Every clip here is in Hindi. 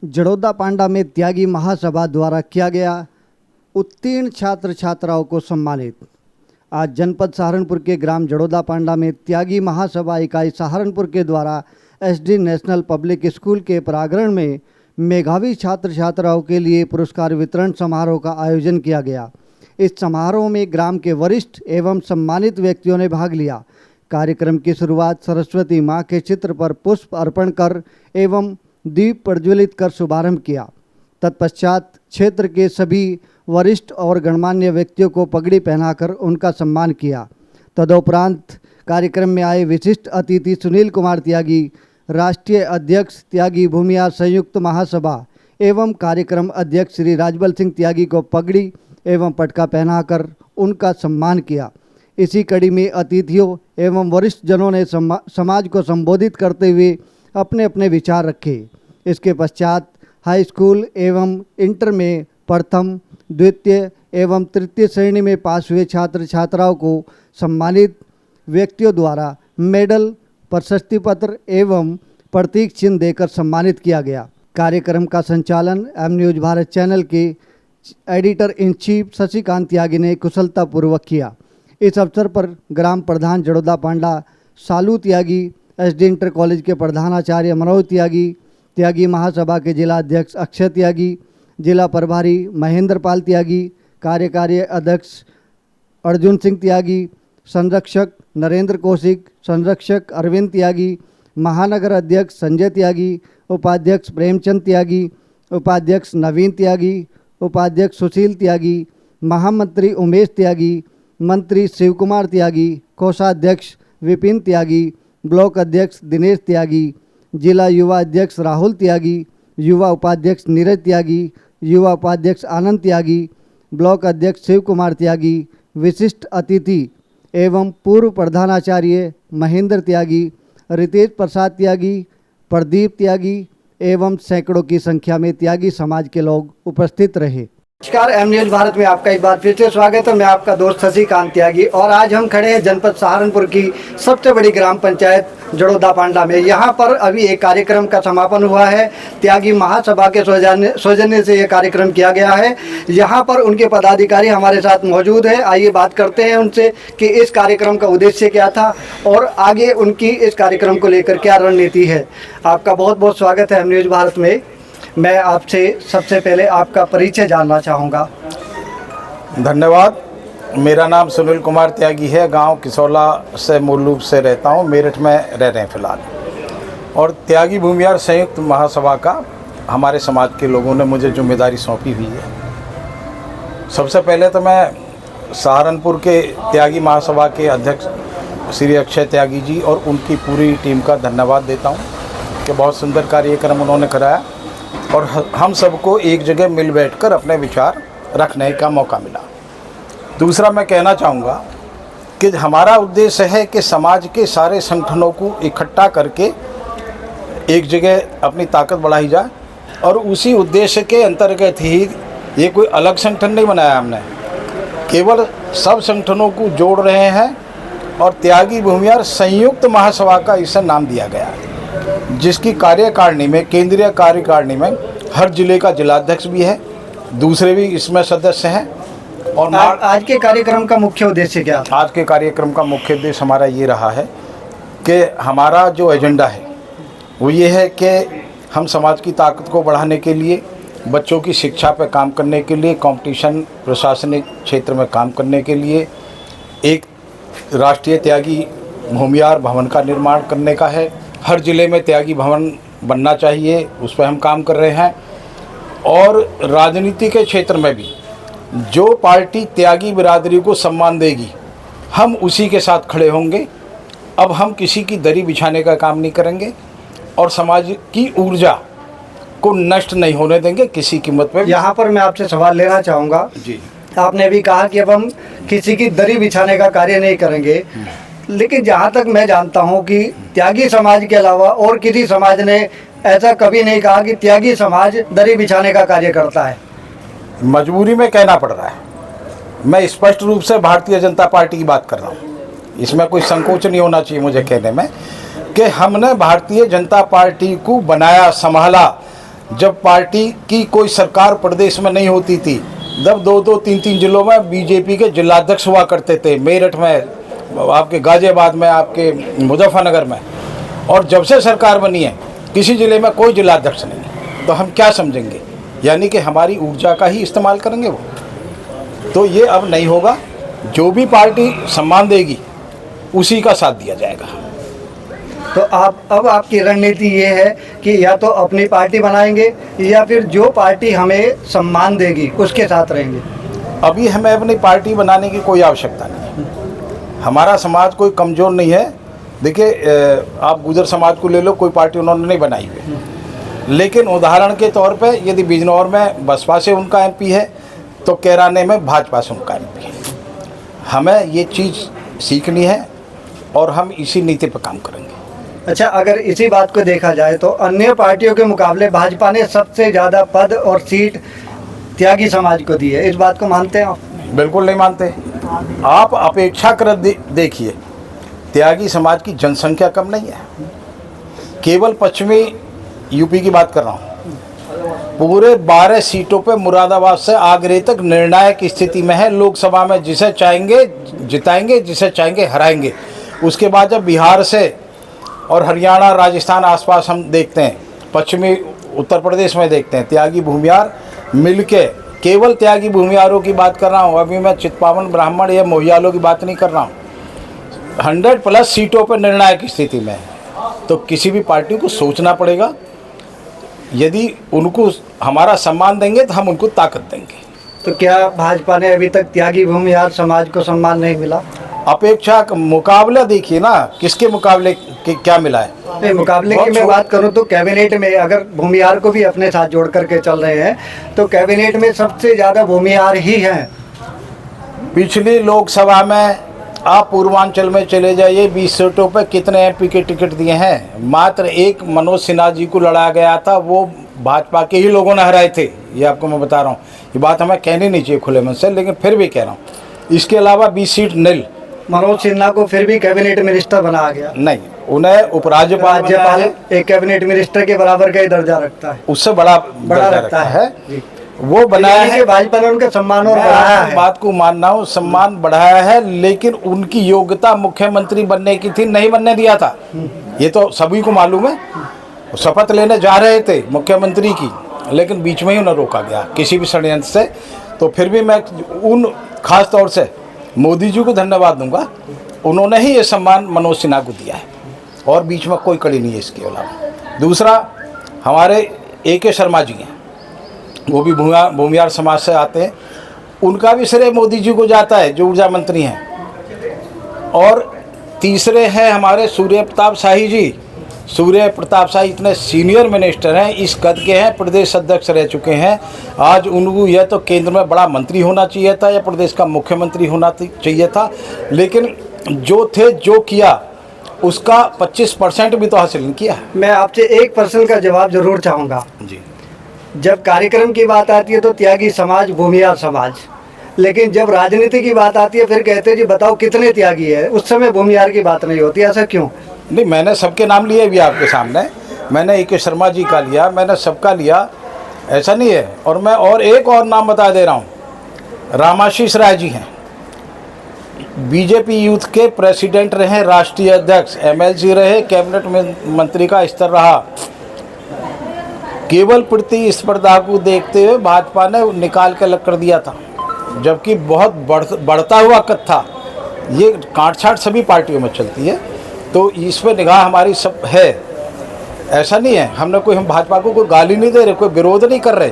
जड़ौदा पांडा में त्यागी महासभा द्वारा किया गया उत्तीर्ण छात्र छात्राओं को सम्मानित। आज जनपद सहारनपुर के ग्राम जड़ौदा पांडा में त्यागी महासभा इकाई सहारनपुर के द्वारा एसडी नेशनल पब्लिक स्कूल के प्रांगण में मेधावी छात्र छात्राओं के लिए पुरस्कार वितरण समारोह का आयोजन किया गया। इस समारोह में ग्राम के वरिष्ठ एवं सम्मानित व्यक्तियों ने भाग लिया। कार्यक्रम की शुरुआत सरस्वती माँ के चित्र पर पुष्प अर्पण कर एवं दीप प्रज्वलित कर शुभारंभ किया। तत्पश्चात क्षेत्र के सभी वरिष्ठ और गणमान्य व्यक्तियों को पगड़ी पहनाकर उनका सम्मान किया। तदुपरांत कार्यक्रम में आए विशिष्ट अतिथि सुनील कुमार त्यागी, राष्ट्रीय अध्यक्ष त्यागी भूमियार संयुक्त महासभा एवं कार्यक्रम अध्यक्ष श्री राजबल सिंह त्यागी को पगड़ी एवं पटका पहनाकर उनका सम्मान किया। इसी कड़ी में अतिथियों एवं वरिष्ठ जनों ने समाज को संबोधित करते हुए अपने अपने विचार रखे। इसके पश्चात हाई स्कूल एवं इंटर में प्रथम, द्वितीय एवं तृतीय श्रेणी में पास हुए छात्र छात्राओं को सम्मानित व्यक्तियों द्वारा मेडल, प्रशस्ति पत्र एवं प्रतीक चिन्ह देकर सम्मानित किया गया। कार्यक्रम का संचालन एम न्यूज़ भारत चैनल के एडिटर इन चीफ शशिकांत त्यागी ने कुशलतापूर्वक किया। इस अवसर पर ग्राम प्रधान जड़ौदा पांडा सालू त्यागी, एसडी इंटर कॉलेज के प्रधानाचार्य मनोज त्यागी, त्यागी महासभा के जिला अध्यक्ष अक्षय त्यागी, जिला प्रभारी महेंद्र पाल त्यागी, कार्यकारी अध्यक्ष अर्जुन सिंह त्यागी, संरक्षक नरेंद्र कौशिक, संरक्षक अरविंद त्यागी, महानगर अध्यक्ष संजय त्यागी, उपाध्यक्ष प्रेमचंद त्यागी, उपाध्यक्ष नवीन त्यागी, उपाध्यक्ष सुशील त्यागी, महामंत्री उमेश त्यागी, मंत्री शिव कुमार त्यागी, कोषाध्यक्ष विपिन त्यागी, ब्लॉक अध्यक्ष दिनेश त्यागी, जिला युवा अध्यक्ष राहुल त्यागी, युवा उपाध्यक्ष नीरज त्यागी, युवा उपाध्यक्ष आनंद त्यागी, ब्लॉक अध्यक्ष शिव कुमार त्यागी, विशिष्ट अतिथि एवं पूर्व प्रधानाचार्य महेंद्र त्यागी, रितेश प्रसाद त्यागी, प्रदीप त्यागी एवं सैकड़ों की संख्या में त्यागी समाज के लोग उपस्थित रहे। नमस्कार, एम न्यूज़ भारत में आपका एक बार फिर से स्वागत है। मैं आपका दोस्त शशिकांत त्यागी और आज हम खड़े हैं जनपद सहारनपुर की सबसे बड़ी ग्राम पंचायत जड़ौदा पांडा में। यहाँ पर अभी एक कार्यक्रम का समापन हुआ है। त्यागी महासभा के सौजन्य से यह कार्यक्रम किया गया है। यहाँ पर उनके पदाधिकारी हमारे साथ मौजूद है। आइए बात करते हैं उनसे कि इस कार्यक्रम का उद्देश्य क्या था और आगे उनकी इस कार्यक्रम को लेकर क्या रणनीति है। आपका बहुत बहुत स्वागत है एम न्यूज़ भारत में। मैं आपसे सबसे पहले आपका परिचय जानना चाहूँगा। धन्यवाद। मेरा नाम सुनील कुमार त्यागी है। गांव किसौला से मूल रूप से रहता हूं, मेरठ में रह रहे हैं फ़िलहाल। और त्यागी भूमियार संयुक्त महासभा का हमारे समाज के लोगों ने मुझे जिम्मेदारी सौंपी हुई है। सबसे पहले तो मैं सहारनपुर के त्यागी महासभा के अध्यक्ष श्री अक्षय त्यागी जी और उनकी पूरी टीम का धन्यवाद देता हूँ कि बहुत सुंदर कार्यक्रम उन्होंने कराया और हम सबको एक जगह मिल बैठकर अपने विचार रखने का मौका मिला। दूसरा मैं कहना चाहूँगा कि हमारा उद्देश्य है कि समाज के सारे संगठनों को इकट्ठा करके एक जगह अपनी ताकत बढ़ाई जाए और उसी उद्देश्य के अंतर्गत ही ये कोई अलग संगठन नहीं बनाया हमने, केवल सब संगठनों को जोड़ रहे हैं और त्यागी भूमियार संयुक्त महासभा का इसे नाम दिया गया है, जिसकी कार्यकारिणी में, केंद्रीय कार्यकारिणी में हर जिले का जिलाध्यक्ष भी है, दूसरे भी इसमें सदस्य हैं। और आज के कार्यक्रम का मुख्य उद्देश्य क्या था? आज के कार्यक्रम का मुख्य उद्देश्य हमारा ये रहा है कि हमारा जो एजेंडा है वो ये है कि हम समाज की ताकत को बढ़ाने के लिए, बच्चों की शिक्षा पर काम करने के लिए, कंपटीशन प्रशासनिक क्षेत्र में काम करने के लिए एक राष्ट्रीय त्यागी भूमियार भवन का निर्माण करने का है। हर ज़िले में त्यागी भवन बनना चाहिए, उस पर हम काम कर रहे हैं। और राजनीति के क्षेत्र में भी जो पार्टी त्यागी बिरादरी को सम्मान देगी हम उसी के साथ खड़े होंगे। अब हम किसी की दरी बिछाने का काम नहीं करेंगे और समाज की ऊर्जा को नष्ट नहीं होने देंगे किसी कीमत पे। यहाँ पर मैं आपसे सवाल लेना चाहूँगा जी। आपने अभी कहा कि अब हम किसी की दरी बिछाने का कार्य नहीं करेंगे, लेकिन जहाँ तक मैं जानता हूँ कि त्यागी समाज के अलावा और किसी समाज ने ऐसा कभी नहीं कहा कि त्यागी समाज दरी बिछाने का कार्य करता है। मजबूरी में कहना पड़ रहा है। मैं स्पष्ट रूप से भारतीय जनता पार्टी की बात कर रहा हूँ, इसमें कोई संकोच नहीं होना चाहिए मुझे कहने में कि हमने भारतीय जनता पार्टी को बनाया, संभाला जब पार्टी की कोई सरकार प्रदेश में नहीं होती थी, जब 2-2, 3-3 जिलों में बीजेपी के जिलाध्यक्ष हुआ करते थे, मेरठ में, आपके गाजियाबाद में, आपके मुजफ्फरनगर में, और जब से सरकार बनी है किसी ज़िले में कोई जिलाध्यक्ष नहीं है, तो हम क्या समझेंगे? यानी कि हमारी ऊर्जा का ही इस्तेमाल करेंगे वो। तो ये अब नहीं होगा। जो भी पार्टी सम्मान देगी उसी का साथ दिया जाएगा। तो अब आपकी रणनीति ये है कि या तो अपनी पार्टी बनाएंगे या फिर जो पार्टी हमें सम्मान देगी उसके साथ रहेंगे? अभी हमें अपनी पार्टी बनाने की कोई आवश्यकता नहीं है। हमारा समाज कोई कमज़ोर नहीं है। देखिए, आप गुजर समाज को ले लो, कोई पार्टी उन्होंने नहीं बनाई हुई है, लेकिन उदाहरण के तौर पे यदि बिजनौर में बसपा से उनका एमपी है तो कैराने में भाजपा से उनका एमपी है। हमें ये चीज़ सीखनी है और हम इसी नीति पर काम करेंगे। अच्छा, अगर इसी बात को देखा जाए तो अन्य पार्टियों के मुकाबले भाजपा ने सबसे ज़्यादा पद और सीट त्यागी समाज को दी है, इस बात को मानते हैं आप? बिल्कुल नहीं मानते। आप अपेक्षाकृत देखिए, त्यागी समाज की जनसंख्या कम नहीं है। केवल पश्चिमी यूपी की बात कर रहा हूँ, पूरे 12 सीटों पे मुरादाबाद से आगरे तक निर्णायक स्थिति में है। लोकसभा में जिसे चाहेंगे जिताएंगे, जिसे चाहेंगे हराएंगे। उसके बाद जब बिहार से और हरियाणा, राजस्थान आसपास हम देखते हैं, पश्चिमी उत्तर प्रदेश में देखते हैं, त्यागी भूमियार मिलके, केवल त्यागी भूमियारों की बात कर रहा हूँ। अभी मैं चितपावन ब्राह्मण या मोहियालों की बात नहीं कर रहा हूँ। 100+ सीटों पर निर्णायक स्थिति में है। तो किसी भी पार्टी को सोचना पड़ेगा। यदि उनको हमारा सम्मान देंगे तो हम उनको ताकत देंगे। तो क्या भाजपा ने अभी तक त्यागी भूमिहार समाज को सम्मान नहीं मिला? अपेक्षा का मुकाबला देखिए ना, किसके मुकाबले के क्या मिला है? नहीं, मुकाबले की मैं बात करूं तो कैबिनेट में अगर भूमिहार को भी अपने साथ जोड़ करके चल रहे हैं तो कैबिनेट में सबसे ज़्यादा भूमिहार ही हैं। पिछली लोकसभा में आप पूर्वांचल में चले जाइए, 20 सीटों पर कितने एमपी के टिकट दिए हैं? मात्र एक मनोज सिन्हा जी को लड़ाया गया था, वो भाजपा के ही लोगों ने हराए थे। ये आपको मैं बता रहा हूँ, ये बात हमें कहनी नहीं चाहिए खुले मन से, लेकिन फिर भी कह रहा हूँ। इसके अलावा 20 सीट नील। मनोज सिन्हा को फिर भी कैबिनेट मिनिस्टर बनाया गया? नहीं, उन्हें उपराज्यपाल एक कैबिनेट मिनिस्टर के बराबर का ही दर्जा रखता है, उससे बड़ा रखता है। वो बनाया है। भाजपा ने उनका सम्मान और बढ़ाया है। बात को मानना हूँ, सम्मान बढ़ाया है, लेकिन उनकी योग्यता मुख्यमंत्री बनने की थी, नहीं बनने दिया था। ये तो सभी को मालूम है। शपथ लेने जा रहे थे मुख्यमंत्री की, लेकिन बीच में ही उन्हें रोका गया किसी भी षड्यंत्र से। तो फिर भी मैं उन खास तौर से मोदी जी को धन्यवाद दूंगा, उन्होंने ही ये सम्मान मनोज सिन्हा को दिया है और बीच में कोई कड़ी नहीं है इसके अलावा। दूसरा, हमारे AK शर्मा जी हैं, वो भी भूमिहार समाज से आते हैं, उनका भी श्रेय मोदी जी को जाता है जो ऊर्जा मंत्री हैं। और तीसरे हैं हमारे सूर्य प्रताप शाही जी। सूर्य प्रताप शाही इतने सीनियर मिनिस्टर हैं, इस कद के हैं, प्रदेश अध्यक्ष रह चुके हैं। आज उनको यह तो केंद्र में बड़ा मंत्री होना चाहिए था या प्रदेश का मुख्यमंत्री होना चाहिए था, लेकिन जो थे जो किया उसका 25% भी तो हासिल नहीं किया। मैं आपसे 1% का जवाब जरूर चाहूँगा जी। जब कार्यक्रम की बात आती है तो त्यागी समाज, भूमिहार समाज, लेकिन जब राजनीति की बात आती है फिर कहते हैं जी बताओ कितने त्यागी है, उस समय भूमिहार की बात नहीं होती। ऐसा क्यों? नहीं, मैंने सबके नाम लिए भी आपके सामने। मैंने AK शर्मा जी का लिया, मैंने सबका लिया, ऐसा नहीं है। और मैं एक और नाम बता दे रहा हूँ, रामाशीष राय जी हैं, बीजेपी यूथ के प्रेसिडेंट रहे, राष्ट्रीय अध्यक्ष, MLC रहे, कैबिनेट मंत्री का स्तर रहा। केवल प्रतिस्पर्धा को देखते हुए भाजपा ने निकाल के अलग कर दिया था, जबकि बहुत बढ़ता हुआ कद था। ये कांट-छांट सभी पार्टियों में चलती है, तो इस पर निगाह हमारी सब है। ऐसा नहीं है हम भाजपा को कोई गाली नहीं दे रहे, कोई विरोध नहीं कर रहे,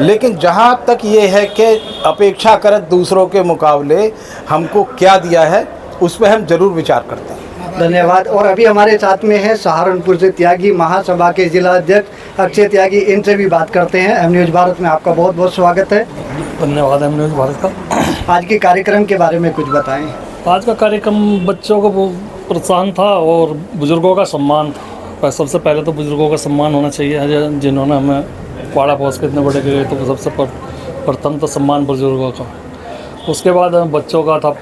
लेकिन जहाँ तक ये है कि अपेक्षा कर दूसरों के मुकाबले हमको क्या दिया है, उस पर हम जरूर विचार करते हैं। धन्यवाद। और अभी हमारे साथ में है सहारनपुर से त्यागी महासभा के जिला अध्यक्ष अक्षय त्यागी, इनसे भी बात करते हैं। M न्यूज़ भारत में आपका बहुत बहुत स्वागत है। धन्यवाद M न्यूज़ भारत का। आज के कार्यक्रम के बारे में कुछ बताएं। आज का कार्यक्रम बच्चों को प्रोत्साहन था और बुजुर्गों का सम्मान था। सबसे पहले तो बुजुर्गों का सम्मान होना चाहिए, जिन्होंने हमें पाड़ा पोस के इतने बड़े गए, तो सबसे प्रथम तो सम्मान बुजुर्गों का। उसके बाद बच्चों का था,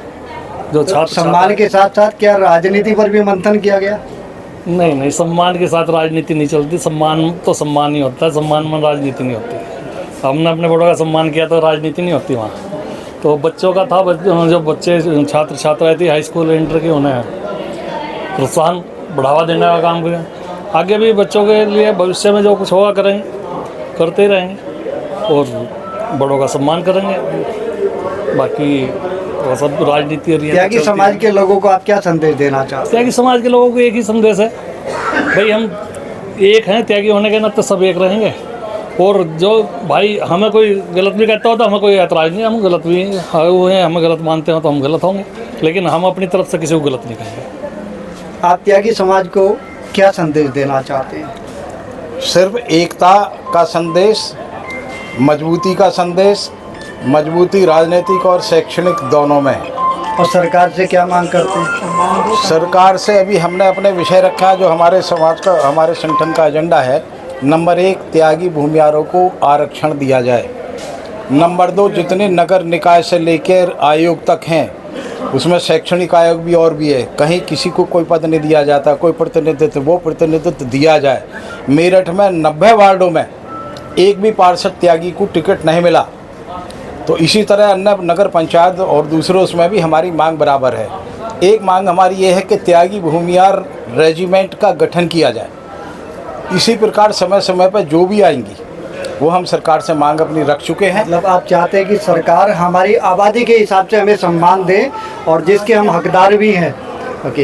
जो छात्र सम्मान के साथ साथ क्या राजनीति पर भी मंथन किया गया? नहीं नहीं, सम्मान के साथ राजनीति नहीं चलती। सम्मान तो सम्मान ही होता है, सम्मान में राजनीति नहीं होती। हमने अपने बड़ों का सम्मान किया तो राजनीति नहीं होती वहाँ। तो बच्चों का था, जो बच्चे छात्र छात्राएँ थी हाई स्कूल इंटर के, उन्हें प्रोत्साहन बढ़ावा देने का काम करें। आगे भी बच्चों के लिए भविष्य में जो कुछ होगा करेंगे, करते ही रहेंगे और बड़ों का सम्मान करेंगे। बाकी वो सब राजनीति और ये त्यागी समाज के लोगों को आप क्या संदेश देना चाहते त्यागी समाज के लोगों को एक ही संदेश है, भाई हम एक हैं, त्यागी होने के नाते सब एक रहेंगे। और जो भाई हमें कोई गलत भी कहता हो तो हमें कोई ऐतराज़ नहीं, हम गलत भी हुए हैं, हमें गलत मानते हो तो हम गलत होंगे, लेकिन हम अपनी तरफ से किसी को गलत नहीं कहेंगे। हैं? आप त्यागी समाज को क्या संदेश देना चाहते हैं? सिर्फ एकता का संदेश, मजबूती का संदेश, मजबूती राजनीतिक और शैक्षणिक दोनों में। और सरकार से क्या मांग करते हैं? सरकार से अभी हमने अपने विषय रखा है, जो हमारे समाज का, हमारे संगठन का एजेंडा है। नंबर 1, त्यागी भूमियारों को आरक्षण दिया जाए। नंबर 2, जितने नगर निकाय से लेकर आयोग तक हैं, उसमें शैक्षणिक आयोग भी और भी है, कहीं किसी को कोई पद नहीं दिया जाता, कोई प्रतिनिधित्व, वो प्रतिनिधित्व दिया जाए। मेरठ में 90 वार्डों में एक भी पार्षद त्यागी को टिकट नहीं मिला, तो इसी तरह अन्य नगर पंचायत और दूसरों उसमें भी हमारी मांग बराबर है। एक मांग हमारी ये है कि त्यागी भूमियार रेजिमेंट का गठन किया जाए। इसी प्रकार समय समय पर जो भी आएंगी वो हम सरकार से मांग अपनी रख चुके हैं। मतलब आप चाहते हैं कि सरकार हमारी आबादी के हिसाब से हमें सम्मान दे और जिसके हम हकदार भी हैं। ओके,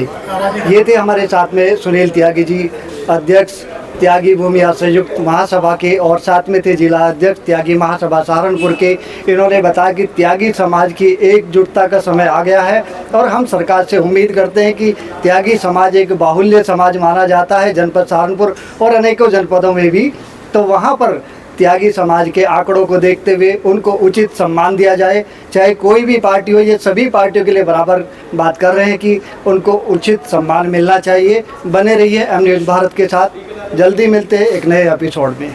ये थे हमारे साथ में सुनील त्यागी जी, अध्यक्ष त्यागी भूमियार संयुक्त महासभा के, और साथ में थे जिला अध्यक्ष त्यागी महासभा सहारनपुर के। इन्होंने बताया कि त्यागी समाज की एकजुटता का समय आ गया है और हम सरकार से उम्मीद करते हैं कि त्यागी समाज एक बाहुल्य समाज माना जाता है जनपद सहारनपुर और अनेकों जनपदों में भी, तो वहाँ पर त्यागी समाज के आंकड़ों को देखते हुए उनको उचित सम्मान दिया जाए। चाहे कोई भी पार्टी हो, ये सभी पार्टियों के लिए बराबर बात कर रहे हैं कि उनको उचित सम्मान मिलना चाहिए। बने रहिए एम न्यूज़ भारत के साथ, जल्दी मिलते हैं एक नए एपिसोड में।